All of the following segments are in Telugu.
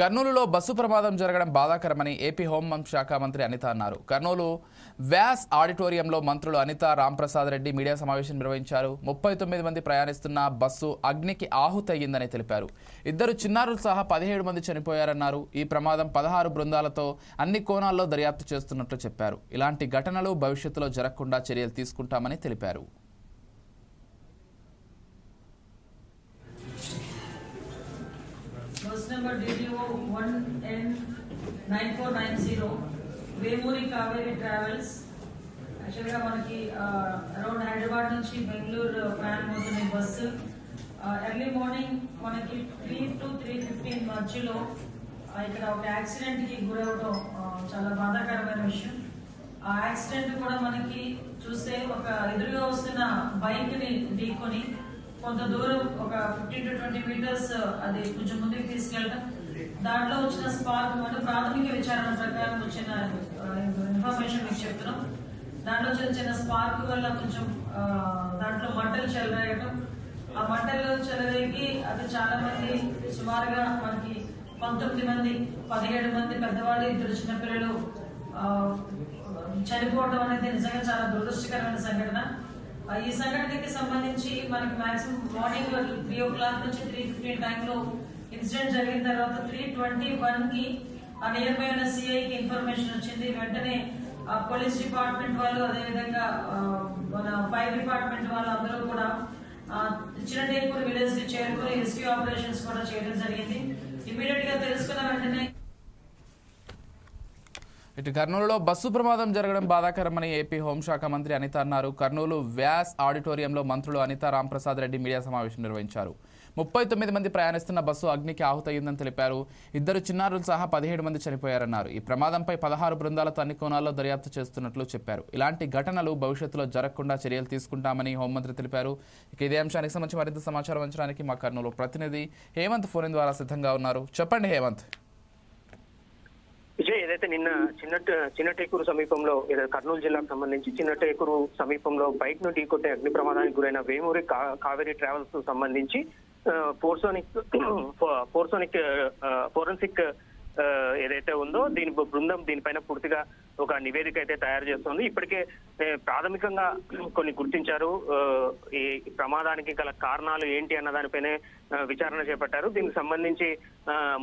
కర్నూలులో బస్సు ప్రమాదం జరగడం బాధాకరమని ఏపీ హోంశాఖ మంత్రి అనిత అన్నారు. కర్నూలు వ్యాస్ ఆడిటోరియంలో మంత్రులు అనిత, రాంప్రసాద్ రెడ్డి మీడియా సమావేశం నిర్వహించారు. 39 మంది ప్రయాణిస్తున్న బస్సు అగ్నికి ఆహుతయ్యిందని తెలిపారు. 2 చిన్నారులు సహా 17 మంది చనిపోయారన్నారు. ఈ ప్రమాదం 16 బృందాలతో అన్ని కోణాల్లో దర్యాప్తు చేస్తున్నట్లు చెప్పారు. ఇలాంటి ఘటనలు భవిష్యత్తులో జరగకుండా చర్యలు తీసుకుంటామని తెలిపారు. Bus number DDO 1N9490 Vemuri Kaveri travels యాక్చువల్గా మనకి అరౌండ్ హైదరాబాద్ నుంచి బెంగళూరు ప్రయాణమవుతున్న బస్సు ఎర్లీ మార్నింగ్ మనకి 3 to 3:15 మధ్యలో ఇక్కడ ఒక యాక్సిడెంట్కి గురవడం చాలా బాధాకరమైన విషయం. ఆ యాక్సిడెంట్ కూడా మనకి చూస్తే ఒక ఎదురుగా వస్తున్న బైక్ని ఢీకొని కొంత దూరం ఒక 15 to 20 మీటర్స్ అది కొంచెం ముందుకు తీసుకెళ్ళడం, దాంట్లో వచ్చిన స్పార్క్ అంటే ప్రాథమిక విచారణ ప్రకారం వచ్చిన ఇన్ఫర్మేషన్ మీకు చెప్తున్నాం. దాంట్లో చిన్న స్పార్క్ వల్ల కొంచెం దాంట్లో మంటలు చెలరేగడం, ఆ మంటలు చెలరేగి అది చాలా మంది సుమారుగా మనకి 19 మంది 17 మంది పెద్దవాళ్ళు 2 చిన్నపిల్లలు చనిపోవడం అనేది నిజంగా చాలా దురదృష్టకరమైన సంఘటన. ఈ సంఘటనకి సంబంధించి మనకి మాక్సిమం మార్నింగ్ 3 o'clock నుంచి 3:15 టైంలో ఇన్సిడెంట్ జరిగిన తర్వాత 3:21 కి నియర్ బై ఉన్న సిఐకి ఇన్ఫర్మేషన్ వచ్చింది. వెంటనే పోలీస్ డిపార్ట్మెంట్ వాళ్ళు, అదేవిధంగా మన ఫైర్ డిపార్ట్మెంట్ వాళ్ళు అందరూ కూడా చిన్నటేపూర్ విలేజ్ కి చేరుకుని రెస్క్యూ ఆపరేషన్స్ కూడా చేయడం జరిగింది. ఇమీడియట్ గా తెలుసుకున్న వెంటనే ఇటు కర్నూలులో బస్సు ప్రమాదం జరగడం బాధాకరమని ఏపీ హోంశాఖ మంత్రి అనిత అన్నారు. కర్నూలు వ్యాస్ ఆడిటోరియంలో మంత్రులు అనిత, రాంప్రసాద్ రెడ్డి మీడియా సమావేశం నిర్వహించారు. 39 మంది ప్రయాణిస్తున్న బస్సు అగ్నికి ఆహుతయ్యిందని తెలిపారు. 2 చిన్నారులు సహా 17 మంది చనిపోయారన్నారు. ఈ ప్రమాదంపై 16 బృందాలతో అన్ని కోణాల్లో దర్యాప్తు చేస్తున్నట్లు చెప్పారు. ఇలాంటి ఘటనలు భవిష్యత్తులో జరగకుండా చర్యలు తీసుకుంటామని హోంమంత్రి తెలిపారు. ఇక ఇదే అంశానికి సంబంధించి మరింత సమాచారం అంచడానికి మా కర్నూలు ప్రతినిధి హేమంత్ ఫోన్ ద్వారా సిద్ధంగా ఉన్నారు. చెప్పండి హేమంత్. విజయ్, ఏదైతే నిన్న చిన్నటేకూరు సమీపంలో కర్నూలు జిల్లాకు సంబంధించి చిన్నటేకూరు సమీపంలో బైక్ ను ఢీకొట్టే అగ్ని ప్రమాదానికి గురైన వేమూరి కావేరి ట్రావెల్స్ కు సంబంధించి ఫోరెన్సిక్ ఏదైతే ఉందో దీని బృందం దీనిపైన పూర్తిగా ఒక నివేదిక అయితే తయారు చేస్తుంది. ఇప్పటికే ప్రాథమికంగా కొన్ని గుర్తించారు. ఈ ప్రమాదానికి గల కారణాలు ఏంటి అన్న దానిపైనే విచారణ చేపట్టారు. దీనికి సంబంధించి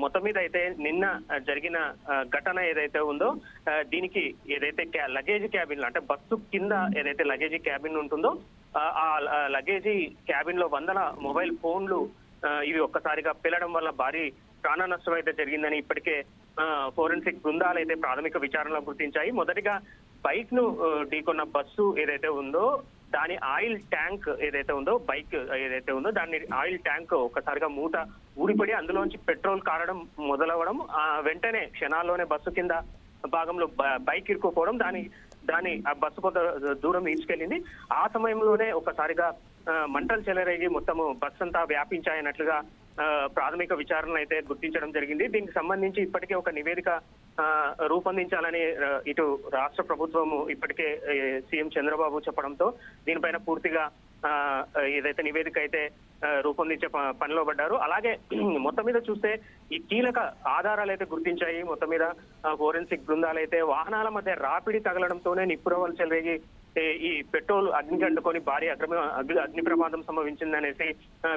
మొత్తం మీద అయితే నిన్న జరిగిన ఘటన ఏదైతే ఉందో దీనికి ఏదైతే లగేజీ క్యాబిన్ అంటే బస్సు కింద ఏదైతే లగేజీ క్యాబిన్ ఉంటుందో ఆ లగేజీ క్యాబిన్ లో 100 మొబైల్ ఫోన్లు ఇవి ఒక్కసారిగా పేలడం వల్ల భారీ ప్రాణ నష్టం అయితే జరిగిందని ఇప్పటికే ఫోరెన్సిక్ బృందాలు అయితే ప్రాథమిక విచారణలో గుర్తించాయి. మొదటిగా బైక్ ను ఢీకొన్న బస్సు ఏదైతే ఉందో దాని ఆయిల్ ట్యాంక్ ఏదైతే ఉందో బైక్ ఏదైతే ఉందో దాని ఆయిల్ ట్యాంక్ ఒక్కసారిగా మూత ఊడిపడి అందులోంచి పెట్రోల్ కారడం మొదలవ్వడం, వెంటనే క్షణాల్లోనే బస్సు కింద భాగంలో బైక్ ఇరుక్కుపోవడం, దాని ఆ బస్సు కొంత దూరం ఈడ్చుకెళ్ళింది. ఆ సమయంలోనే ఒక్కసారిగా మంటలు చెలరేగి మొత్తము బస్సు అంతా వ్యాపించాయన్నట్లుగా ప్రాథమిక విచారణ అయితే గుర్తించడం జరిగింది. దీనికి సంబంధించి ఇప్పటికే ఒక నివేదిక రూపొందించాలని ఇటు రాష్ట్ర ప్రభుత్వము ఇప్పటికే సీఎం చంద్రబాబు చెప్పడంతో దీనిపైన పూర్తిగా ఏదైతే నివేదిక అయితే రూపొందించే పనిలో పడ్డారు. అలాగే మొత్తం మీద చూస్తే ఈ కీలక ఆధారాలు అయితే గుర్తించాయి. మొత్తం మీద ఫోరెన్సిక్ బృందాలు అయితే వాహనాల మధ్య రాపిడి తగలడంతోనే నిప్పురవ్వలు చెలరేగి ఈ పెట్రోల్ అగ్నికి అంటుకొని భారీ అగ్ని ప్రమాదం సంభవించిందనేసి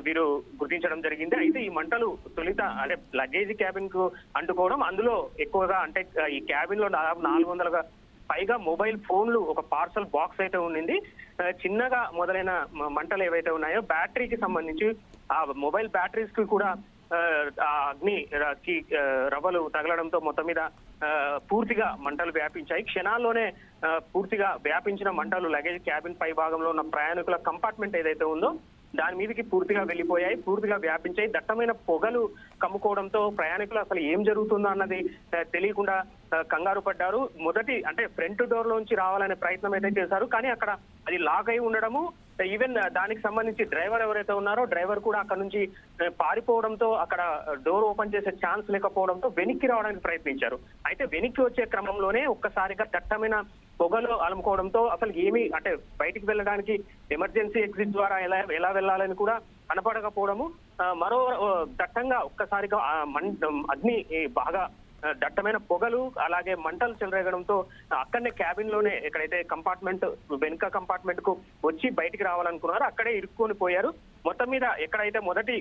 వీరు గుర్తించడం జరిగింది. అయితే ఈ మంటలు తొలిత అంటే లగేజీ క్యాబిన్ కు అంటుకోవడం, అందులో ఎక్కువగా అంటే ఈ క్యాబిన్ లో దాదాపు 400 పైగా మొబైల్ ఫోన్లు, ఒక పార్సల్ బాక్స్ అయితే ఉండింది. చిన్నగా మొదలైన మంటలు ఏవైతే ఉన్నాయో బ్యాటరీకి సంబంధించి ఆ మొబైల్ బ్యాటరీస్ కి కూడా అగ్ని రవ్వలు తగలడంతో మొత్తం మీద పూర్తిగా మంటలు వ్యాపించాయి. క్షణాల్లోనే పూర్తిగా వ్యాపించిన మంటలు లగేజ్ క్యాబిన్ పై భాగంలో ఉన్న ప్రయాణికుల కంపార్ట్మెంట్ ఏదైతే ఉందో దాని మీదకి పూర్తిగా వెళ్ళిపోయాయి, పూర్తిగా వ్యాపించాయి. దట్టమైన పొగలు కమ్ముకోవడంతో ప్రయాణికులు అసలు ఏం జరుగుతుందో అన్నది తెలియకుండా కంగారు పడ్డారు. మొదటి అంటే ఫ్రంట్ డోర్ లోంచి రావాలనే ప్రయత్నం అయితే చేశారు, కానీ అక్కడ అది లాక్ అయి ఉండడము, ఈవెన్ దానికి సంబంధించి డ్రైవర్ ఎవరైతే ఉన్నారో డ్రైవర్ కూడా అక్కడ నుంచి పారిపోవడంతో అక్కడ డోర్ ఓపెన్ చేసే ఛాన్స్ లేకపోవడంతో వెనక్కి రావడానికి ప్రయత్నించారు. అయితే వెనక్కి వచ్చే క్రమంలోనే ఒక్కసారిగా దట్టమైన పొగలో అలుముకోవడంతో అసలు ఏమీ అంటే బయటికి వెళ్ళడానికి ఎమర్జెన్సీ ఎగ్జిట్ ద్వారా ఎలా వెళ్ళాలని కూడా కనపడకపోవడము, మరో దట్టంగా ఒక్కసారిగా అగ్ని బాగా దట్టమైన పొగలు అలాగే మంటలు చెలరేగడంతో అక్కడనే క్యాబిన్ లోనే ఎక్కడైతే కంపార్ట్మెంట్ వెనుక కంపార్ట్మెంట్ కు వచ్చి బయటికి రావాలనుకున్నారో అక్కడే ఇరుక్కొని పోయారు. మొత్తం మీద ఎక్కడైతే మొదటి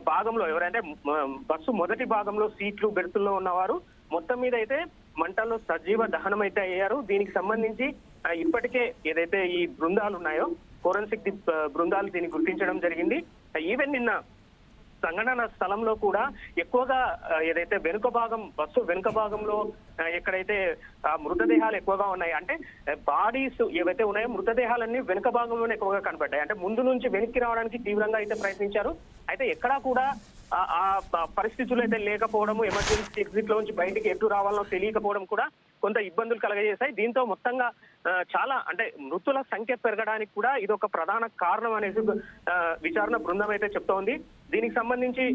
భాగంలో ఎవరైతే బస్సు మొదటి భాగంలో సీట్లు బెర్తుల్లో ఉన్నవారు మొత్తం మీద అయితే మంటల్లో సజీవ దహనం అయితే అయ్యారు. దీనికి సంబంధించి ఇప్పటికే ఏదైతే ఈ బృందాలు ఉన్నాయో ఫోరెన్సిక్ బృందాలు దీన్ని గుర్తించడం జరిగింది. ఈవెన్ నిన్న సంఘటన స్థలంలో కూడా ఎక్కువగా ఏదైతే వెనుక భాగం బస్సు వెనుక భాగంలో ఎక్కడైతే మృతదేహాలు ఎక్కువగా ఉన్నాయి అంటే బాడీస్ ఏవైతే ఉన్నాయో మృతదేహాలన్నీ వెనుక భాగంలోనే ఎక్కువగా కనపడ్డాయి. అంటే ముందు నుంచి వెనక్కి రావడానికి తీవ్రంగా అయితే ప్రయత్నించారు. అయితే ఎక్కడా కూడా ఆ పరిస్థితులు అయితే లేకపోవడము, ఎమర్జెన్సీ ఎగ్జిట్ లోంచి బయటికి ఎటు రావాలనో తెలియకపోవడం కూడా కొంత ఇబ్బందులు కలగజేశాయి. దీంతో మొత్తంగా చాలా అంటే మృతుల సంఖ్య పెరగడానికి కూడా ఇది ఒక ప్రధాన కారణం అనేసి విచారణ బృందం అయితే చెప్తోంది. దీనికి సంబంధించి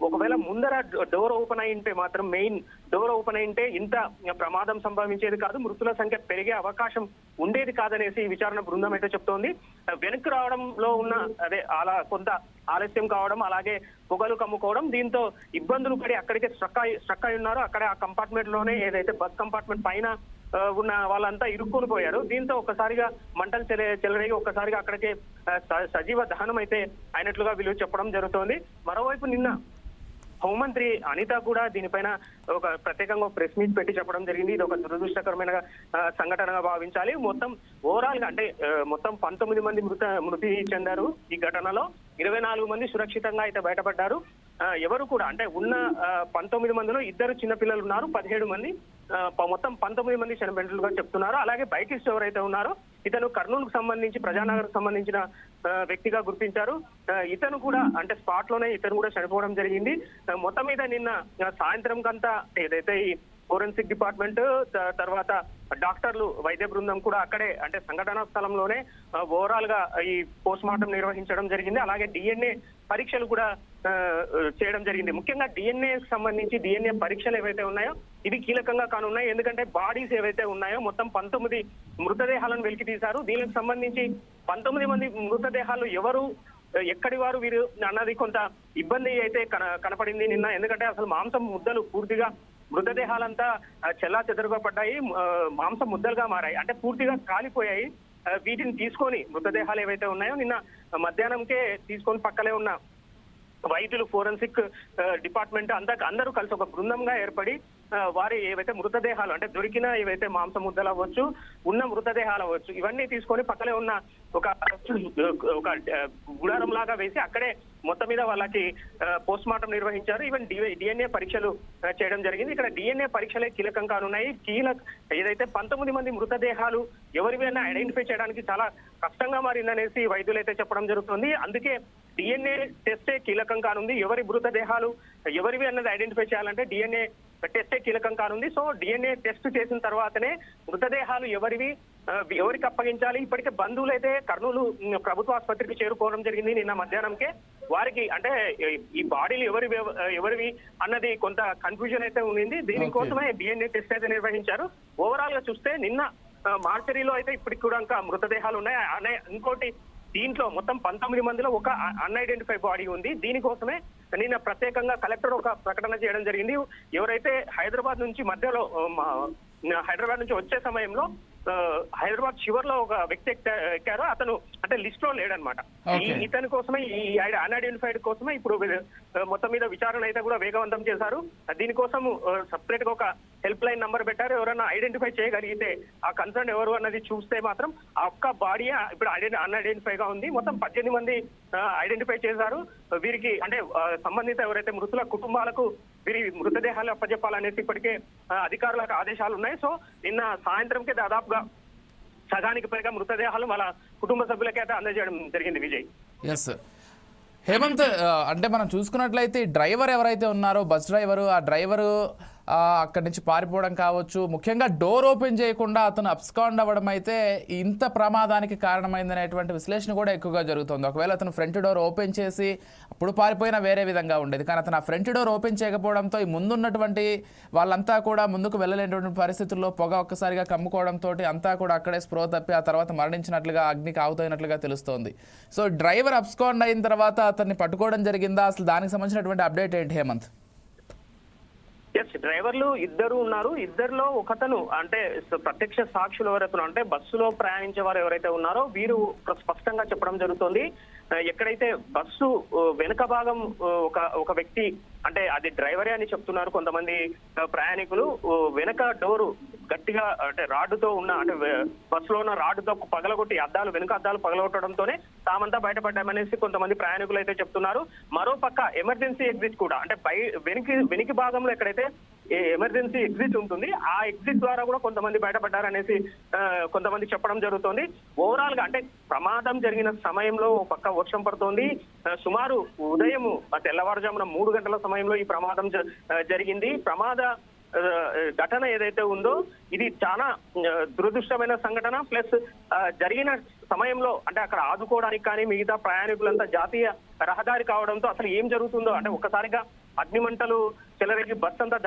ఒకవేళ ముందర డోర్ ఓపెన్ అయి ఉంటే మాత్రం మెయిన్ డోర్ ఓపెన్ అయి ఉంటే ఇంత ప్రమాదం సంభవించేది కాదు, మృతుల సంఖ్య పెరిగే అవకాశం ఉండేది కాదనేసి విచారణ బృందం అయితే చెప్తోంది. వెనక్కి రావడంలో ఉన్న అదే అలా కొంత ఆలస్యం కావడం అలాగే పొగలు కమ్ముకోవడం దీంతో ఇబ్బందులు పడి అక్కడికే స్ట్రక్ అయి ఉన్నారు. అక్కడ ఆ కంపార్ట్మెంట్ లోనే ఏదైతే బస్ కంపార్ట్మెంట్ పైన ఉన్న వాళ్ళంతా ఇరుక్కొని పోయారు. దీంతో ఒక్కసారిగా మంటలు చెలరేగి ఒక్కసారిగా అక్కడికే సజీవ దహనం అయితే అయినట్లుగా వీళ్ళు చెప్పడం జరుగుతోంది. మరోవైపు నిన్న హోంమంత్రి అనిత కూడా దీనిపైన ఒక ప్రత్యేకంగా ప్రెస్ మీట్ పెట్టి చెప్పడం జరిగింది. ఇది ఒక దురదృష్టకరమైన సంఘటనగా భావించాలి. మొత్తం ఓవరాల్ గా అంటే మొత్తం 19 మంది మృతి చెందారు ఈ ఘటనలో. 24 మంది సురక్షితంగా అయితే బయటపడ్డారు. ఎవరు కూడా అంటే ఉన్న 19 మందిలో 2 చిన్నపిల్లలు ఉన్నారు, 17 మంది మొత్తం 19 మంది చనిపోయినట్లుగా చెప్తున్నారు. అలాగే బైకిస్ట్ ఎవరైతే ఉన్నారో ఇతను కర్నూలుకు సంబంధించి ప్రజానగర్ సంబంధించిన వ్యక్తిగా గుర్తించారు. ఇతను కూడా అంటే స్పాట్ లోనే ఇతను కూడా చనిపోవడం జరిగింది. మొత్తం మీద నిన్న సాయంత్రం కంతా ఏదైతే ఈ ఫోరెన్సిక్ డిపార్ట్మెంట్ తర్వాత డాక్టర్లు వైద్య బృందం కూడా అక్కడే అంటే సంఘటనా స్థలంలోనే ఓవరాల్ గా ఈ పోస్ట్ మార్టం నిర్వహించడం జరిగింది. అలాగే డిఎన్ఏ పరీక్షలు కూడా చేయడం జరిగింది. ముఖ్యంగా డిఎన్ఏ సంబంధించి డిఎన్ఏ పరీక్షలు ఏవైతే ఉన్నాయో ఇవి కీలకంగా కానున్నాయి. ఎందుకంటే బాడీస్ ఏవైతే ఉన్నాయో మొత్తం 19 మృతదేహాలను వెలికి తీశారు. దీనికి సంబంధించి 19 మంది మృతదేహాలు ఎవరు ఎక్కడి వారు వీరు అన్నది కొంత ఇబ్బంది అయితే కనపడింది నిన్న. ఎందుకంటే అసలు మాంసం ముద్దలు పూర్తిగా మృతదేహాలంతా చెల్లా చెదరుగా పడ్డాయి, మాంసం ముద్దలుగా మారాయి, అంటే పూర్తిగా కాలిపోయాయి. వీటిని తీసుకొని మృతదేహాలు ఏవైతే ఉన్నాయో నిన్న మధ్యాహ్నంకే తీసుకొని పక్కలే ఉన్న వైద్యులు ఫోరెన్సిక్ డిపార్ట్మెంట్ అందరూ కలిసి ఒక బృందంగా ఏర్పడి వారి ఏవైతే మృతదేహాలు అంటే దొరికిన ఏవైతే మాంస ముద్దలు అవ్వచ్చు, ఉన్న మృతదేహాలు అవ్వచ్చు, ఇవన్నీ తీసుకొని పక్కనే ఉన్న ఒక గుడారం లాగా వేసి అక్కడే మొత్తం మీద వాళ్ళకి పోస్ట్ మార్టం నిర్వహించారు. ఈవెన్ డిఎన్ఏ పరీక్షలు చేయడం జరిగింది. ఇక్కడ డిఎన్ఏ పరీక్షలే కీలకం కానున్నాయి. ఏదైతే 19 మంది మృతదేహాలు ఎవరివైనా ఐడెంటిఫై చేయడానికి చాలా కష్టంగా మారిందనేసి వైద్యులు అయితే చెప్పడం జరుగుతుంది. అందుకే డిఎన్ఏ టెస్టే కీలకం కానుంది. ఎవరి మృతదేహాలు ఎవరివి అన్నది ఐడెంటిఫై చేయాలంటే డిఎన్ఏ టెస్టే కీలకం కానుంది. సో డిఎన్ఏ టెస్ట్ చేసిన తర్వాతనే మృతదేహాలు ఎవరికి అప్పగించాలి. ఇప్పటికే బంధువులు అయితే కర్నూలు ప్రభుత్వ ఆసుపత్రికి చేరుకోవడం జరిగింది నిన్న మధ్యాహ్నంకే. వారికి అంటే ఈ బాడీలు ఎవరివి అన్నది కొంత కన్ఫ్యూజన్ అయితే ఉంది. దీనికోసమే డిఎన్ఏ టెస్ట్ అయితే నిర్వహించారు. ఓవరాల్ గా చూస్తే నిన్న మార్చరీలో అయితే ఇప్పటికి కూడా ఇంకా మృతదేహాలు ఉన్నాయి. ఇంకోటి దీంట్లో మొత్తం 19 మందిలో ఒక అన్ఐడెంటిఫై బాడీ ఉంది. దీనికోసమే నిన్న ప్రత్యేకంగా కలెక్టర్ ఒక ప్రకటన చేయడం జరిగింది. ఎవరైతే హైదరాబాద్ నుంచి మధ్యలో హైదరాబాద్ నుంచి వచ్చే సమయంలో హైదరాబాద్ చివర్లో ఒక వ్యక్తి ఎక్కారో అతను అంటే లిస్ట్ లో లేడనమాట. ఇతని కోసమే ఈ అన్ఐడెంటిఫైడ్ కోసమే ఇప్పుడు మొత్తం మీద విచారణ అయితే కూడా వేగవంతం చేశారు. దీనికోసం సపరేట్ గా ఒక హెల్ప్ లైన్ నంబర్ పెట్టారు. ఎవరైనా ఐడెంటిఫై చేయగలిగితే ఆ కన్సర్న్ ఎవరు అన్నది చూస్తే మాత్రం ఆ ఒక్క బాడీ ఇప్పుడు అన్ఐడెంటిఫై గా ఉంది. మొత్తం 18 మంది ఐడెంటిఫై చేశారు. వీరికి అంటే సంబంధిత ఎవరైతే మృతుల కుటుంబాలకు వీరి మృతదేహాలు అప్పచెప్పాలనేసి ఇప్పటికే అధికారులకు ఆదేశాలు ఉన్నాయి. సో నిన్న సాయంత్రంకే దాదాపుగా సగానికి పైగా మృతదేహాలు వాళ్ళ కుటుంబ సభ్యులకైతే అందజేయడం జరిగింది. విజయ్. ఎస్ హేమంత్, అంటే మనం చూసుకున్నట్లయితే డ్రైవర్ ఎవరైతే ఉన్నారో బస్ డ్రైవరు, ఆ డ్రైవరు అక్కడి నుంచి పారిపోవడం కావచ్చు, ముఖ్యంగా డోర్ ఓపెన్ చేయకుండా అతను అబ్స్కాండ్ అవ్వడం అయితే ఇంత ప్రమాదానికి కారణమైందనేటువంటి విశ్లేషణ కూడా ఎక్కువగా జరుగుతుంది. ఒకవేళ అతను ఫ్రంట్ డోర్ ఓపెన్ చేసి అప్పుడు పారిపోయినా వేరే విధంగా ఉండేది, కానీ అతను ఆ ఫ్రంట్ డోర్ ఓపెన్ చేయకపోవడంతో ఈ ముందున్నటువంటి వాళ్ళంతా కూడా ముందుకు వెళ్ళలేనటువంటి పరిస్థితుల్లో పొగ ఒక్కసారిగా కమ్ముకోవడంతో అంతా కూడా అక్కడే స్ప్రో తప్పి ఆ తర్వాత మరణించినట్లుగా, అగ్నికి ఆవుతైనట్లుగా తెలుస్తోంది. సో డ్రైవర్ అబ్స్కాండ్ అయిన తర్వాత అతన్ని పట్టుకోవడం జరిగిందా, అసలు దానికి సంబంధించినటువంటి అప్డేట్ ఏంటి హేమంత్? ఎస్, డ్రైవర్లు ఇద్దరు ఉన్నారు. ఇద్దరిలో ఒకతను అంటే ప్రత్యక్ష సాక్షులు ఎవరైతే అంటే బస్సులో ప్రయాణించే వారు ఎవరైతే ఉన్నారో వీరు స్పష్టంగా చెప్పడం జరుగుతోంది. ఎక్కడైతే బస్సు వెనుక భాగం ఒక వ్యక్తి, అంటే అది డ్రైవరే అని చెప్తున్నారు కొంతమంది ప్రయాణికులు, వెనక డోరు గట్టిగా అంటే రాడ్డుతో ఉన్న, అంటే బస్సులో ఉన్న రాడ్డుతో పగలగొట్టి వెనుక అద్దాలు పగలగొట్టడంతోనే తామంతా బయటపడ్డామనేసి కొంతమంది ప్రయాణికులు అయితే చెప్తున్నారు. మరో పక్క ఎమర్జెన్సీ ఎగ్జిట్ కూడా, అంటే వెనికి భాగంలో ఎక్కడైతే ఎమర్జెన్సీ ఎగ్జిట్ ఉంటుంది ఆ ఎగ్జిట్ ద్వారా కూడా కొంతమంది బయటపడ్డారనేసి కొంతమంది చెప్పడం జరుగుతోంది. ఓవరాల్ గా అంటే ప్రమాదం జరిగిన సమయంలో పక్క వర్షం పడుతోంది. సుమారు ఉదయం తెల్లవారుజామున 3 గంటల సమయంలో ఈ ప్రమాదం జరిగింది. ప్రమాద ఘటన ఏదైతే ఉందో ఇది చాలా దురదృష్టమైన సంఘటన. ప్లస్ జరిగిన సమయంలో అంటే అక్కడ ఆదుకోవడానికి కానీ మిగతా ప్రయాణికులంతా జాతీయ రహదారి కావడంతో అసలు ఏం జరుగుతుందో, అంటే ఒక్కసారిగా అగ్నిమంటలు చెలరేగి బస్ అంతా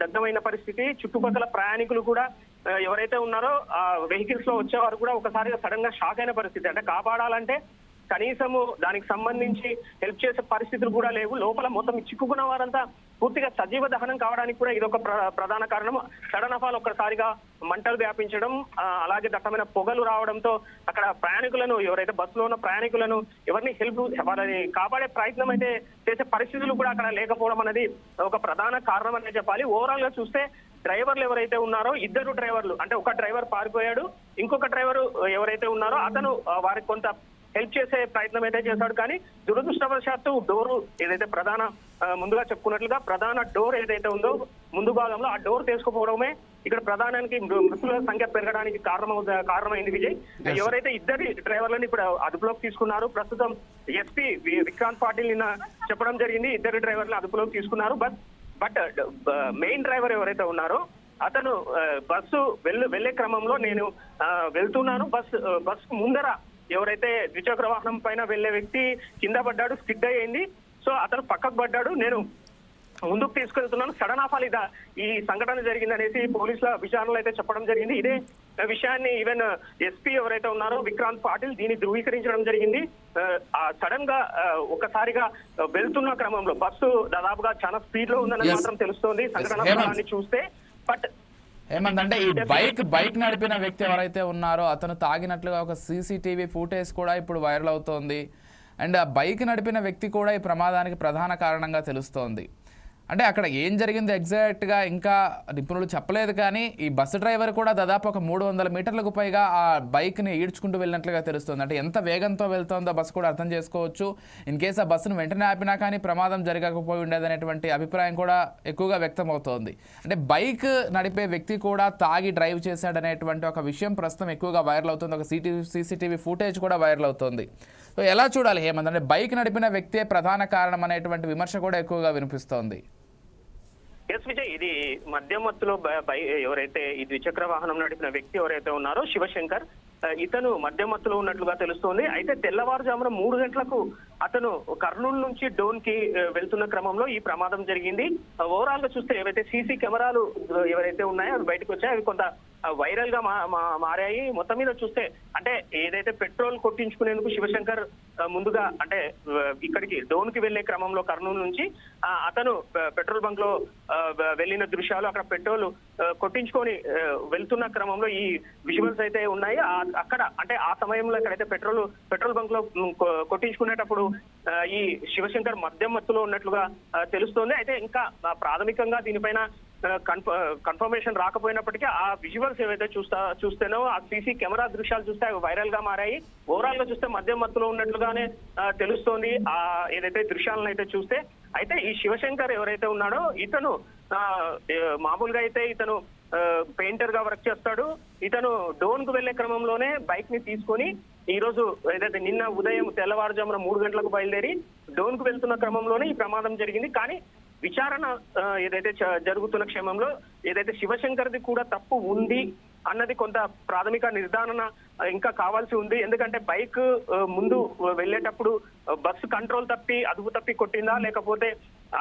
దగ్ధమైన పరిస్థితి. చుట్టుపక్కల ప్రయాణికులు కూడా ఎవరైతే ఉన్నారో ఆ వెహికల్స్ లో వచ్చేవారు కూడా ఒకసారిగా సడన్ గా షాక్ అయిన పరిస్థితి. అంటే కాపాడాలంటే కనీసము దానికి సంబంధించి హెల్ప్ చేసే పరిస్థితులు కూడా లేవు. లోపల మొత్తం చిక్కుకున్న వారంతా పూర్తిగా సజీవ దహనం కావడానికి కూడా ఇదొక ప్రధాన కారణం. సడన్ ఆఫ్ ఆల్ ఒక్కసారిగా మంటలు వ్యాపించడం, అలాగే దట్టమైన పొగలు రావడంతో అక్కడ ప్రయాణికులను, ఎవరైతే బస్సులో ఉన్న ప్రయాణికులను ఎవరిని వారిని కాపాడే ప్రయత్నం అయితే చేసే పరిస్థితులు కూడా అక్కడ లేకపోవడం అనేది ఒక ప్రధాన కారణం అనే చెప్పాలి. ఓవరాల్ గా చూస్తే డ్రైవర్లు ఎవరైతే ఉన్నారో ఇద్దరు డ్రైవర్లు, అంటే ఒక డ్రైవర్ పారిపోయాడు, ఇంకొక డ్రైవర్ ఎవరైతే ఉన్నారో అతను వారికి కొంత హెల్ప్ చేసే ప్రయత్నం అయితే చేశాడు. కానీ దురదృష్టవశాత్తు డోరు ఏదైతే ముందుగా చెప్పుకున్నట్లుగా ప్రధాన డోర్ ఏదైతే ఉందో ముందు భాగంలో ఆ డోర్ తీసుకుపోవడమే ఇక్కడ ప్రధానానికి మృతుల సంఖ్య పెరగడానికి కారణమైంది. విజయ్, ఎవరైతే ఇద్దరి డ్రైవర్లను ఇప్పుడు అదుపులోకి తీసుకున్నారు. ప్రస్తుతం ఎస్పీ విక్రాంత్ పాటిల్ నిన్న చెప్పడం జరిగింది, ఇద్దరు డ్రైవర్లను అదుపులోకి తీసుకున్నారు. బట్ మెయిన్ డ్రైవర్ ఎవరైతే ఉన్నారో అతను బస్సు వెళ్లే క్రమంలో నేను వెళ్తున్నాను, బస్ ముందర ఎవరైతే ద్విచక్ర వాహనం పైన వెళ్లే వ్యక్తి కింద పడ్డాడు, స్కిడ్ అయ్యింది. సో అతను పక్కకు పడ్డాడు, నేను ముందుకు తీసుకెళ్తున్నాను. సడన్ ఆఫ్ ఆల్ ఈ సంఘటన జరిగిందనేసి పోలీసుల విచారణలో అయితే చెప్పడం జరిగింది. ఇదే విషయాన్ని ఈవెన్ ఎస్పీ ఎవరైతే ఉన్నారో విక్రాంత్ పాటిల్ దీన్ని ధృవీకరించడం జరిగింది. సడన్ గా ఒకసారిగా వెళ్తున్న క్రమంలో బస్సు దాదాపుగా చాలా స్పీడ్ లో ఉందని మాత్రం తెలుస్తోంది సంఘటన చూస్తే. బట్ ఏమందంటే ఈ బైక్ నడిపిన వ్యక్తి ఎవరైతే ఉన్నారో అతను తాగినట్లుగా ఒక సీసీటీవీ ఫుటేజ్ కూడా ఇప్పుడు వైరల్ అవుతోంది. అండ్ ఆ బైక్ నడిపిన వ్యక్తి కూడా ఈ ప్రమాదానికి ప్రధాన కారణంగా తెలుస్తోంది. అంటే అక్కడ ఏం జరిగిందో ఎగ్జాక్ట్గా ఇంకా నిపుణులు చెప్పలేదు, కానీ ఈ బస్సు డ్రైవర్ కూడా దాదాపు ఒక 300 మీటర్లకు పైగా ఆ బైక్ని ఈడ్చుకుంటూ వెళ్ళినట్లుగా తెలుస్తుంది. అంటే ఎంత వేగంతో వెళ్తుందో బస్సు కూడా అర్థం చేసుకోవచ్చు. ఇన్ కేసు ఆ బస్సును వెంటనే ఆపినా కానీ ప్రమాదం జరగకపోయి ఉండేదనేటువంటి అభిప్రాయం కూడా ఎక్కువగా వ్యక్తమవుతోంది. అంటే బైక్ నడిపే వ్యక్తి కూడా తాగి డ్రైవ్ చేశాడనేటువంటి ఒక విషయం ప్రస్తుతం ఎక్కువగా వైరల్ అవుతుంది. ఒక సీసీటీవీ ఫుటేజ్ కూడా వైరల్ అవుతుంది. సో ఎలా చూడాలి హేమంత్? అంటే బైక్ నడిపిన వ్యక్తే ప్రధాన కారణం అనేటువంటి విమర్శ కూడా ఎక్కువగా వినిపిస్తోంది. ఎస్ విజయ్, ఇది మద్యం మత్తులో ఎవరైతే ఈ ద్విచక్ర వాహనం నడిపిన వ్యక్తి ఎవరైతే ఉన్నారో శివశంకర్, ఇతను మద్యం మత్తులో ఉన్నట్లుగా తెలుస్తోంది. అయితే తెల్లవారుజామున 3 గంటలకు అతను కర్నూలు నుంచి డోన్ కి వెళ్తున్న క్రమంలో ఈ ప్రమాదం జరిగింది. ఓవరాల్ గా చూస్తే ఏవైతే సీసీ కెమెరాలు ఎవరైతే ఉన్నాయో అవి బయటకు వచ్చాయి, అవి కొంత వైరల్ గా మారాయి. మొత్తం మీద చూస్తే అంటే ఏదైతే పెట్రోల్ కొట్టించుకునేందుకు శివశంకర్ ముందుగా అంటే ఇక్కడికి డోన్ కి వెళ్లే క్రమంలో కర్నూలు నుంచి అతను పెట్రోల్ బంక్ లో వెళ్ళిన దృశ్యాలు, అక్కడ పెట్రోల్ కొట్టించుకొని వెళ్తున్న క్రమంలో ఈ విజువల్స్ అయితే ఉన్నాయి. అక్కడ అంటే ఆ సమయంలో ఎక్కడైతే పెట్రోల్ బంక్ లో కొట్టించుకునేటప్పుడు ఈ శివశంకర్ మద్యం మత్తులో ఉన్నట్లుగా తెలుస్తోంది. అయితే ఇంకా ప్రాథమికంగా దీనిపైన కన్ఫర్మేషన్ రాకపోయినప్పటికీ ఆ విజువల్స్ ఏవైతే చూస్తేనో ఆ సీసీ కెమెరా దృశ్యాలు చూస్తే అవి వైరల్ గా మారాయి. ఓవరాల్ గా చూస్తే మద్యం మత్తులో ఉన్నట్లుగానే తెలుస్తోంది ఆ ఏదైతే దృశ్యాలను అయితే చూస్తే. అయితే ఈ శివశంకర్ ఎవరైతే ఉన్నాడో ఇతను మామూలుగా అయితే ఇతను పెయింటర్ గా వర్క్ చేస్తాడు. ఇతను డోన్ కు వెళ్లే క్రమంలోనే బైక్ ని తీసుకొని ఈ రోజు ఏదైతే నిన్న ఉదయం తెల్లవారుజామున 3 గంటలకు బయలుదేరి డోన్ కు వెళ్తున్న క్రమంలోనే ఈ ప్రమాదం జరిగింది. కానీ విచారణ ఏదైతే జరుగుతున్న క్షేమంలో ఏదైతే శివశంకర్ది కూడా తప్పు ఉంది అన్నది కొంత ప్రాథమిక నిర్ధారణ ఇంకా కావాల్సి ఉంది. ఎందుకంటే బైక్ ముందు వెళ్ళేటప్పుడు బస్సు కంట్రోల్ తప్పి అదుపు తప్పి కొట్టిందా, లేకపోతే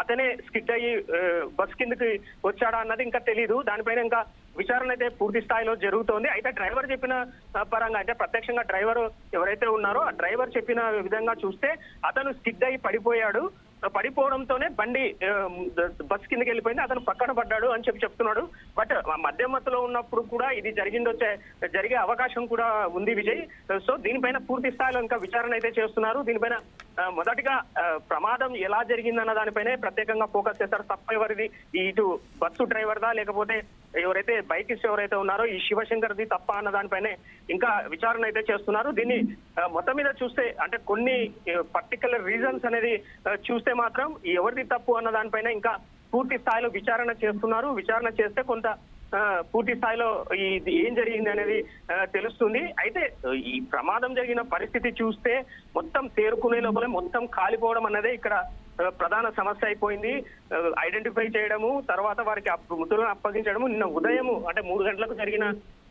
అతనే స్కిడ్ అయ్యి బస్ కిందకి వచ్చాడా అన్నది ఇంకా తెలియదు. దానిపైన ఇంకా విచారణ అయితే పూర్తి స్థాయిలో జరుగుతోంది. అయితే డ్రైవర్ చెప్పిన పరంగా, అంటే ప్రత్యక్షంగా డ్రైవర్ ఎవరైతే ఉన్నారో ఆ డ్రైవర్ చెప్పిన విధంగా చూస్తే అతను స్కిడ్ అయ్యి పడిపోయాడు. పడిపోవడంతోనే బండి బస్ కిందకి వెళ్ళిపోయింది, అతను పక్కన పడ్డాడు అని చెప్తున్నాడు. బట్ మధ్యమత్తులో ఉన్నప్పుడు కూడా ఇది జరిగే అవకాశం కూడా ఉంది విజయ్. సో దీనిపైన పూర్తి స్థాయిలో ఇంకా విచారణ అయితే చేస్తున్నారు. దీనిపైన మొదటిగా ప్రమాదం ఎలా జరిగిందన్న దానిపైనే ప్రత్యేకంగా ఫోకస్ చేస్తారు. తప్ప ఎవరిది, ఇటు బస్సు డ్రైవర్దా లేకపోతే ఎవరైతే బైకిస్ట్ ఎవరైతే ఉన్నారో ఈ శివశంకర్ది తప్ప అన్న దానిపైనే ఇంకా విచారణ అయితే చేస్తున్నారు. దీన్ని మొత్తం మీద చూస్తే అంటే కొన్ని పర్టికులర్ రీజన్స్ అనేది చూస్తే మాత్రం ఎవరిది తప్పు అన్న దానిపైన ఇంకా పూర్తి స్థాయిలో విచారణ చేస్తున్నారు. విచారణ చేస్తే కొంత పూర్తి స్థాయిలో ఇది ఏం జరిగింది అనేది తెలుస్తుంది. అయితే ఈ ప్రమాదం జరిగిన పరిస్థితి చూస్తే మొత్తం తేరుకునే లోపలే మొత్తం కాలిపోవడం అన్నదే ఇక్కడ ప్రధాన సమస్య అయిపోయింది. ఐడెంటిఫై చేయడము, తర్వాత వారికి మృతులను అప్పగించడము. నిన్న ఉదయము అంటే 3 గంటలకు జరిగిన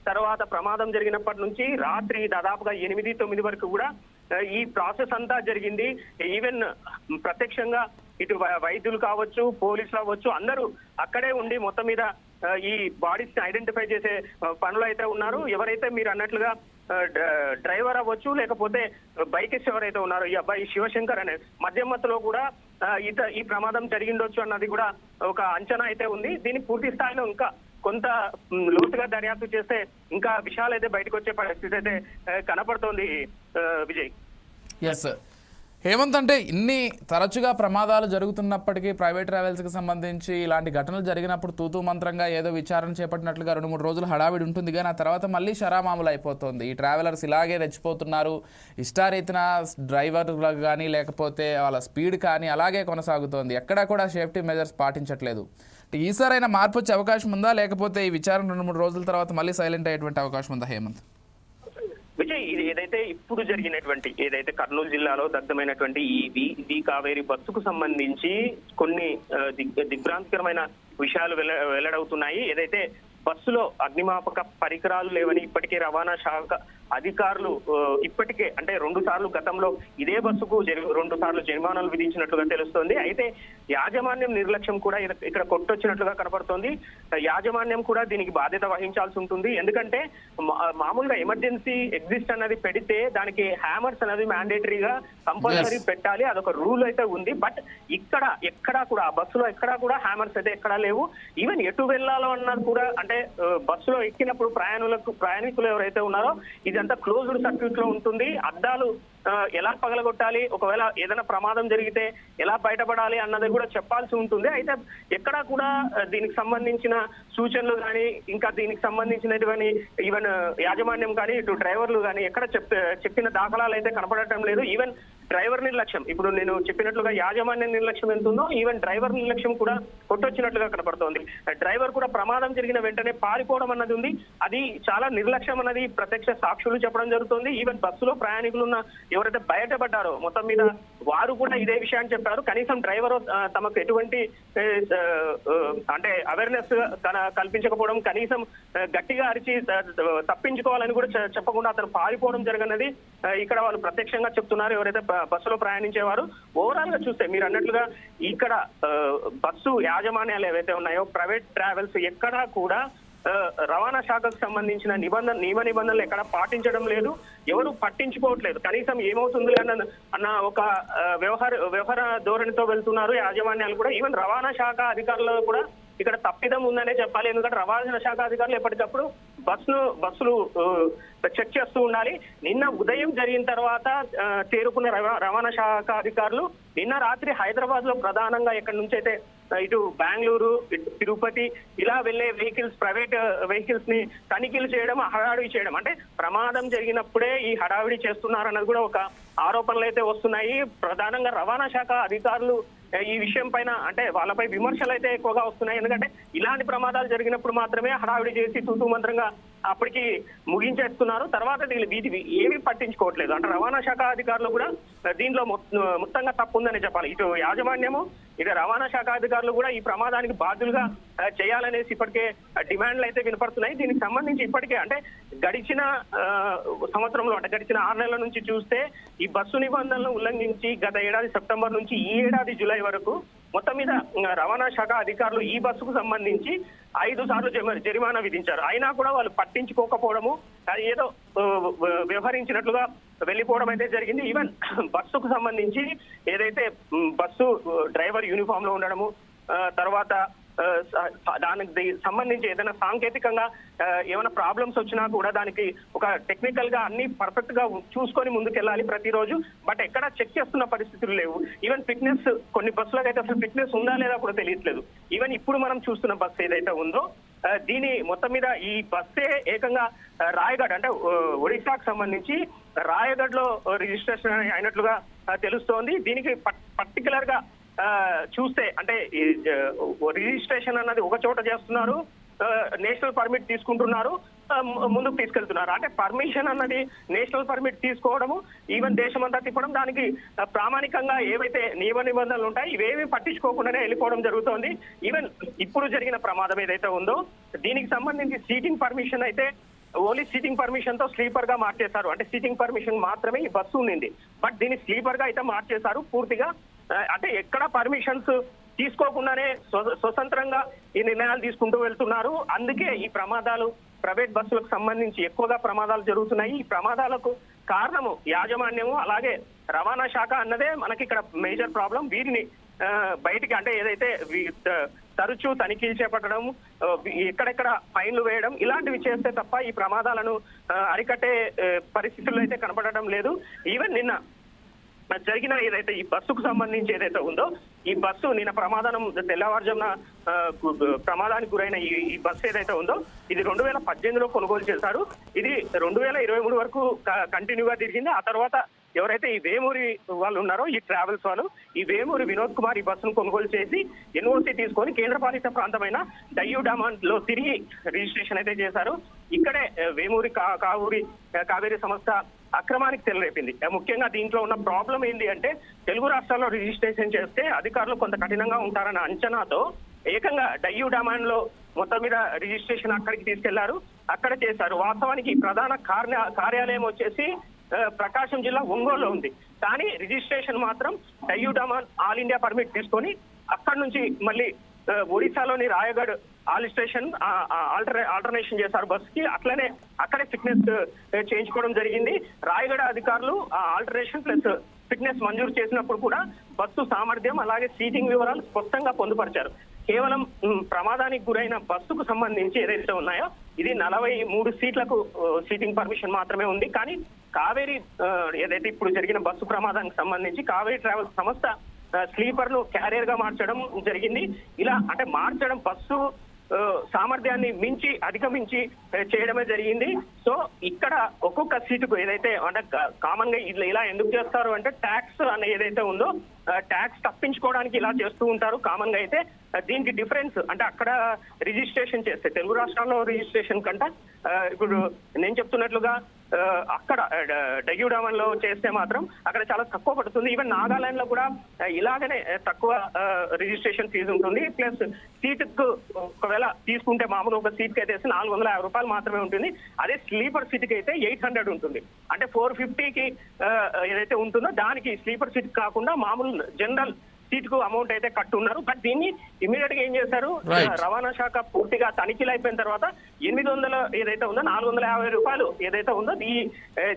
తర్వాత ప్రమాదం జరిగినప్పటి నుంచి రాత్రి దాదాపుగా 8-9 వరకు కూడా ఈ ప్రాసెస్ అంతా జరిగింది. ఈవెన్ ప్రత్యక్షంగా ఇటు వైద్యులు కావచ్చు, పోలీసులు అవ్వచ్చు, అందరూ అక్కడే ఉండి మొత్తం మీద ఈ బాడీస్ ని ఐడెంటిఫై చేసే పనులు అయితే ఉన్నారు. ఎవరైతే మీరు అన్నట్లుగా డ్రైవర్ అవ్వచ్చు, లేకపోతే బైకిస్ట్ ఎవరైతే ఉన్నారో ఈ అబ్బాయి శివశంకర్ అనే మధ్యమత్తులో కూడా ఈ ప్రమాదం జరిగిండొచ్చు అన్నది కూడా ఒక అంచనా అయితే ఉంది. దీన్ని పూర్తి స్థాయిలో ఇంకా కొంత లోతుగా దర్యాప్తు చేస్తే ఇంకా విషయాలు అయితే బయటకు వచ్చే పరిస్థితి అయితే కనపడుతోంది విజయ్. ఎస్ హేమంత్, అంటే ఇన్ని తరచుగా ప్రమాదాలు జరుగుతున్నప్పటికీ ప్రైవేట్ ట్రావెల్స్కి సంబంధించి ఇలాంటి ఘటనలు జరిగినప్పుడు తూతూ మంత్రంగా ఏదో విచారణ చేపట్టినట్లుగా 2-3 రోజులు హడావిడి ఉంటుంది, కానీ ఆ తర్వాత మళ్ళీ షరామామూలు అయిపోతుంది. ఈ ట్రావెలర్స్ ఇలాగే రెచ్చిపోతున్నారు, ఇష్టారీతిన డ్రైవర్లకు కానీ లేకపోతే వాళ్ళ స్పీడ్ కానీ అలాగే కొనసాగుతోంది. ఎక్కడా కూడా సేఫ్టీ మెజర్స్ పాటించట్లేదు. ఈసారైనా మార్పు వచ్చే అవకాశం ఉందా, లేకపోతే ఈ విచారణ 2-3 రోజుల తర్వాత మళ్ళీ సైలెంట్ అయ్యేటువంటి అవకాశం ఉందా హేమంత్? విజయ్, ఇది ఏదైతే ఇప్పుడు జరిగినటువంటి ఏదైతే కర్నూలు జిల్లాలో దగ్ధమైనటువంటి ఈ కావేరి బస్సుకు సంబంధించి కొన్ని దిగ్భ్రాంతికరమైన విషయాలు వెల్లడవుతున్నాయి. ఏదైతే బస్సులో అగ్నిమాపక పరికరాలు లేవని ఇప్పటికే రవాణా శాఖ అధికారులు ఇప్పటికే అంటే 2 సార్లు గతంలో ఇదే బస్సుకు 2 సార్లు జరిమానాలు విధించినట్లుగా తెలుస్తోంది. అయితే యాజమాన్యం నిర్లక్ష్యం కూడా ఇక్కడ కొట్టొచ్చినట్లుగా కనపడుతోంది. యాజమాన్యం కూడా దీనికి బాధ్యత వహించాల్సి ఉంటుంది. ఎందుకంటే మామూలుగా ఎమర్జెన్సీ ఎగ్జిస్ట్ అన్నది పెడితే దానికి హ్యామర్స్ అనేది మ్యాండేటరీగా కంపల్సరీ పెట్టాలి, అదొక రూల్ అయితే ఉంది. బట్ ఎక్కడా కూడా ఆ బస్సులో ఎక్కడా కూడా హ్యామర్స్ అయితే ఎక్కడా లేవు. ఈవెన్ ఎటు వెళ్ళాలో అన్నది కూడా అంటే బస్సులో ఎక్కినప్పుడు ప్రయాణికులు ఎవరైతే ఉన్నారో ఇదంతా క్లోజ్డ్ సర్క్యూట్ లో ఉంటుంది. అద్దాలు ఎలా పగలగొట్టాలి, ఒకవేళ ఏదైనా ప్రమాదం జరిగితే ఎలా బయటపడాలి అన్నది కూడా చెప్పాల్సి ఉంటుంది. అయితే ఎక్కడా కూడా దీనికి సంబంధించిన సూచనలు కానీ ఇంకా దీనికి సంబంధించినటువంటి ఈవెన్ యాజమాన్యం కానీ ఇటు డ్రైవర్లు కానీ ఎక్కడ చెప్పిన దాఖలాలు అయితే కనపడటం లేదు. ఈవెన్ డ్రైవర్ నిర్లక్ష్యం, ఇప్పుడు నేను చెప్పినట్లుగా యాజమాన్యం నిర్లక్ష్యం ఎంత ఉందో ఈవెన్ డ్రైవర్ నిర్లక్ష్యం కూడా కొట్టొచ్చినట్లుగా కనపడుతోంది. డ్రైవర్ కూడా ప్రమాదం జరిగిన వెంటనే పారిపోవడం అన్నది ఉంది. అది చాలా నిర్లక్ష్యం అన్నది ప్రత్యక్ష సాక్షులు చెప్పడం జరుగుతుంది. ఈవెన్ బస్సులో ప్రయాణికులు ఉన్న ఎవరైతే బయటపడ్డారో మొత్తం మీద వారు కూడా ఇదే విషయాన్ని చెప్పారు. కనీసం డ్రైవర్ తమకు ఎటువంటి అంటే అవేర్నెస్ కల్పించకపోవడం, కనీసం గట్టిగా అరిచి తప్పించుకోవాలని కూడా చెప్పకుండా అతను పారిపోవడం జరిగినది ఇక్కడ వాళ్ళు ప్రత్యక్షంగా చెప్తున్నారు ఎవరైతే బస్సులో ప్రయాణించేవారు. ఓవరాల్ గా చూస్తే మీరు అన్నట్లుగా ఇక్కడ బస్సు యాజమాన్యాలు ఏవైతే ఉన్నాయో ప్రైవేట్ ట్రావెల్స్ ఎక్కడా కూడా రవాణా శాఖకు సంబంధించిన నియమ నిబంధనలు ఎక్కడ పాటించడం లేదు, ఎవరు పట్టించుకోవట్లేదు. కనీసం ఏమవుతుంది అన్న ఒక వ్యవహార ధోరణితో వెళ్తున్నారు యాజమాన్యాలు కూడా. ఈవెన్ రవాణా శాఖ అధికారులు కూడా ఇక్కడ తప్పిదం ఉందనే చెప్పాలి. ఎందుకంటే రవాణా శాఖ అధికారులు ఎప్పటికప్పుడు బస్సులు చెక్ చేస్తూ ఉండాలి. నిన్న ఉదయం జరిగిన తర్వాత చేరుకున్న రవాణా శాఖ అధికారులు నిన్న రాత్రి హైదరాబాద్ లో ప్రధానంగా ఎక్కడి నుంచి అయితే ఇటు బెంగళూరు, ఇటు తిరుపతి ఇలా వెళ్లే ప్రైవేట్ వెహికల్స్ ని తనిఖీలు చేయడం, హడావిడి చేయడం, అంటే ప్రమాదం జరిగినప్పుడే ఈ హడావిడి చేస్తున్నారన్నది కూడా ఒక ఆరోపణలు అయితే వస్తున్నాయి. ప్రధానంగా రవాణా శాఖ అధికారులు ఈ విషయం పైన అంటే వాళ్ళపై విమర్శలు అయితే ఎక్కువగా వస్తున్నాయి. ఎందుకంటే ఇలాంటి ప్రమాదాలు జరిగినప్పుడు మాత్రమే హడావిడి చేసి తూతూ మంత్రంగా అప్పటికి ముగించేస్తున్నారు. తర్వాత వీటి ఏమీ పట్టించుకోవట్లేదు. అంటే రవాణా శాఖ అధికారులు కూడా దీనిలో మొత్తంగా తప్పు ఉందని చెప్పాలి. ఇటు యాజమాన్యము ఇటు రవాణా శాఖ అధికారులు కూడా ఈ ప్రమాదానికి బాధ్యులుగా చేయాలనేసి ఇప్పటికే డిమాండ్లు అయితే వినపడుతున్నాయి. దీనికి సంబంధించి ఇప్పటికే అంటే గడిచిన సంవత్సరంలో అంటే గడిచిన 6 నెలల నుంచి చూస్తే ఈ బస్సు నిబంధనలను ఉల్లంఘించి గత ఏడాది సెప్టెంబర్ నుంచి ఈ ఏడాది జూలై వరకు మొత్తం మీద రవాణా శాఖ అధికారులు ఈ బస్సుకు సంబంధించి 5 సార్లు జరిమానా విధించారు. అయినా కూడా వాళ్ళు పట్టించుకోకపోవడము, అది ఏదో వ్యవహరించినట్లుగా వెళ్ళిపోవడం అయితే జరిగింది. ఈవెన్ బస్సుకు సంబంధించి ఏదైతే బస్సు డ్రైవర్ యూనిఫామ్ లో ఉండడము, తర్వాత దానికి సంబంధించి ఏదైనా సాంకేతికంగా ఏమైనా ప్రాబ్లమ్స్ వచ్చినా కూడా దానికి ఒక టెక్నికల్ గా అన్ని పర్ఫెక్ట్ గా చూసుకొని ముందుకెళ్ళాలి ప్రతిరోజు. బట్ ఎక్కడ చెక్ చేస్తున్న పరిస్థితులు లేవు. ఈవెన్ ఫిట్నెస్ కొన్ని బస్సులకు అయితే అసలు ఫిట్నెస్ ఉందా లేదా కూడా తెలియట్లేదు. ఈవెన్ ఇప్పుడు మనం చూస్తున్న బస్సు ఏదైతే ఉందో దీని మొత్తం మీద ఈ బస్సే ఏకంగా రాయగఢ్ అంటే ఒడిశాకు సంబంధించి రాయగఢ్ లో రిజిస్ట్రేషన్ అయినట్లుగా తెలుస్తోంది. దీనికి పర్టికులర్ గా చూస్తే అంటే రిజిస్ట్రేషన్ అన్నది ఒక చోట చేస్తున్నారు, నేషనల్ పర్మిట్ తీసుకుంటున్నారు, ముందుకు తీసుకెళ్తున్నారు. అంటే పర్మిషన్ అన్నది నేషనల్ పర్మిట్ తీసుకోవడము, ఈవెన్ దేశమంతా తిప్పడం, దానికి ప్రామాణికంగా ఏవైతే నియమ నిబంధనలు ఉంటాయి ఇవేమీ పట్టించుకోకుండానే వెళ్ళిపోవడం జరుగుతోంది. ఈవెన్ ఇప్పుడు జరిగిన ప్రమాదం ఏదైతే ఉందో దీనికి సంబంధించి సీటింగ్ పర్మిషన్ అయితే ఓన్లీ సీటింగ్ పర్మిషన్ తో స్లీపర్ గా మార్చేశారు. అంటే సీటింగ్ పర్మిషన్ మాత్రమే ఈ బస్సు ఉండింది, బట్ దీన్ని స్లీపర్ గా అయితే మార్చేశారు పూర్తిగా. అంటే ఎక్కడ పర్మిషన్స్ తీసుకోకుండానే స్వతంత్రంగా ఈ నిర్ణయాలు తీసుకుంటూ వెళ్తున్నారు. అందుకే ఈ ప్రమాదాలు ప్రైవేట్ బస్సులకు సంబంధించి ఎక్కువగా ప్రమాదాలు జరుగుతున్నాయి. ఈ ప్రమాదాలకు కారణము యాజమాన్యము, అలాగే రవాణా శాఖ అన్నదే మనకి ఇక్కడ మేజర్ ప్రాబ్లం. వీరిని బయటికి అంటే ఏదైతే తరచూ తనిఖీలు చేపట్టడం, ఎక్కడెక్కడ ఫైన్లు వేయడం ఇలాంటివి చేస్తే తప్ప ఈ ప్రమాదాలను అరికట్టే పరిస్థితుల్లో అయితే కనపడడం లేదు. ఈవెన్ నిన్న జరిగిన ఏదైతే ఈ బస్సుకు సంబంధించి ఏదైతే ఉందో ఈ బస్సు నిన్న ప్రమాదం తెల్లవారుజామున ప్రమాదానికి గురైన ఈ బస్సు ఏదైతే ఉందో ఇది 2018లో కొనుగోలు చేశారు. ఇది 2023 వరకు కంటిన్యూగా తిరిగింది. ఆ తర్వాత ఎవరైతే ఈ వేమూరి వాళ్ళు ఉన్నారో ఈ ట్రావెల్స్ వాళ్ళు ఈ వేమూరి వినోద్ కుమార్ ఈ బస్సును కొనుగోలు చేసి ఎన్ఓసి తీసుకొని కేంద్రపాలిత ప్రాంతమైన డయ్యూ డామాన్ లో తిరిగి రిజిస్ట్రేషన్ అయితే చేశారు. ఇక్కడే వేమూరి కావేరీ సంస్థ అక్రమానికి తెరలేపింది. ముఖ్యంగా దీంట్లో ఉన్న ప్రాబ్లం ఏంటి అంటే తెలుగు రాష్ట్రాల్లో రిజిస్ట్రేషన్ చేస్తే అధికారులు కొంత కఠినంగా ఉంటారన్న అంచనాతో ఏకంగా డయ్యూ డామాన్ లో మొత్తం మీద రిజిస్ట్రేషన్ అక్కడికి తీసుకెళ్లారు, అక్కడ చేశారు. వాస్తవానికి ప్రధాన కార్యాలయం వచ్చేసి ప్రకాశం జిల్లా ఒంగోలులో ఉంది, కానీ రిజిస్ట్రేషన్ మాత్రం డయ్యూ డామాన్ ఆల్ ఇండియా పర్మిట్ తీసుకొని అక్కడి నుంచి మళ్ళీ ఒడిశాలోని రాయగఢ్ ఆలిస్ట్రేషన్ ఆల్టర్నేషన్ చేశారు బస్ కి. అట్లనే అక్కడే ఫిట్నెస్ చేయించుకోవడం జరిగింది. రాయగఢ అధికారులు ఆల్టర్నేషన్ ప్లస్ ఫిట్నెస్ మంజూరు చేసినప్పుడు కూడా బస్సు సామర్థ్యం అలాగే సీటింగ్ వివరాలు స్పష్టంగా పొందుపరిచారు. కేవలం ప్రమాదానికి గురైన బస్సుకు సంబంధించి ఏదైతే ఉన్నాయో ఇది 43 సీట్లకు సీటింగ్ పర్మిషన్ మాత్రమే ఉంది. కానీ కావేరీ ఏదైతే ఇప్పుడు జరిగిన బస్సు ప్రమాదానికి సంబంధించి కావేరీ ట్రావెల్స్ సంస్థ స్లీపర్ ను క్యారియర్ గా మార్చడం జరిగింది. ఇలా అంటే మార్చడం బస్సు సామర్థ్యాన్ని మించి అధిగమించి చేయడమే జరిగింది. సో ఇక్కడ ఒక్కొక్క సీటుకు ఏదైతే అంటే కామన్ గా ఇలా ఎందుకు చేస్తారు అంటే ట్యాక్స్ అనే ఏదైతే ఉందో ట్యాక్స్ తప్పించుకోవడానికి ఇలా చేస్తూ ఉంటారు కామన్ గా. అయితే దీనికి డిఫరెన్స్ అంటే అక్కడ రిజిస్ట్రేషన్ చేస్తే తెలుగు రాష్ట్రాల్లో రిజిస్ట్రేషన్ కంటే ఇప్పుడు నేను చెప్తున్నట్లుగా అక్కడ డయ్యూ డామన్ లో చేస్తే మాత్రం అక్కడ చాలా తక్కువ పడుతుంది. ఈవెన్ నాగాలాండ్ లో కూడా ఇలాగనే తక్కువ రిజిస్ట్రేషన్ ఫీజు ఉంటుంది. ప్లస్ సీటుకు ఒకవేళ తీసుకుంటే మామూలు ఒక సీట్ కి అయితే 450 రూపాయలు మాత్రమే ఉంటుంది. అదే స్లీపర్ సీట్ కి అయితే 800 ఉంటుంది. అంటే 450కి ఏదైతే ఉంటుందో దానికి స్లీపర్ సీట్ కాకుండా మామూలు జనరల్ సీట్ కు అమౌంట్ అయితే కట్టున్నారు. బట్ దీన్ని ఇమీడియట్ గా ఏం చేశారు, రవాణా శాఖ పూర్తిగా తనిఖీలు అయిపోయిన తర్వాత 800 ఏదైతే ఉందో 450 రూపాయలు ఏదైతే ఉందో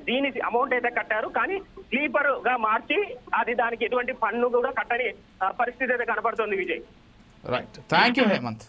దీని అమౌంట్ అయితే కట్టారు. కానీ స్లీపర్ గా మార్చి అది దానికి ఎటువంటి పన్ను కూడా కట్టని పరిస్థితి అయితే కనపడుతుంది. Vijay, right, thank you Hemant.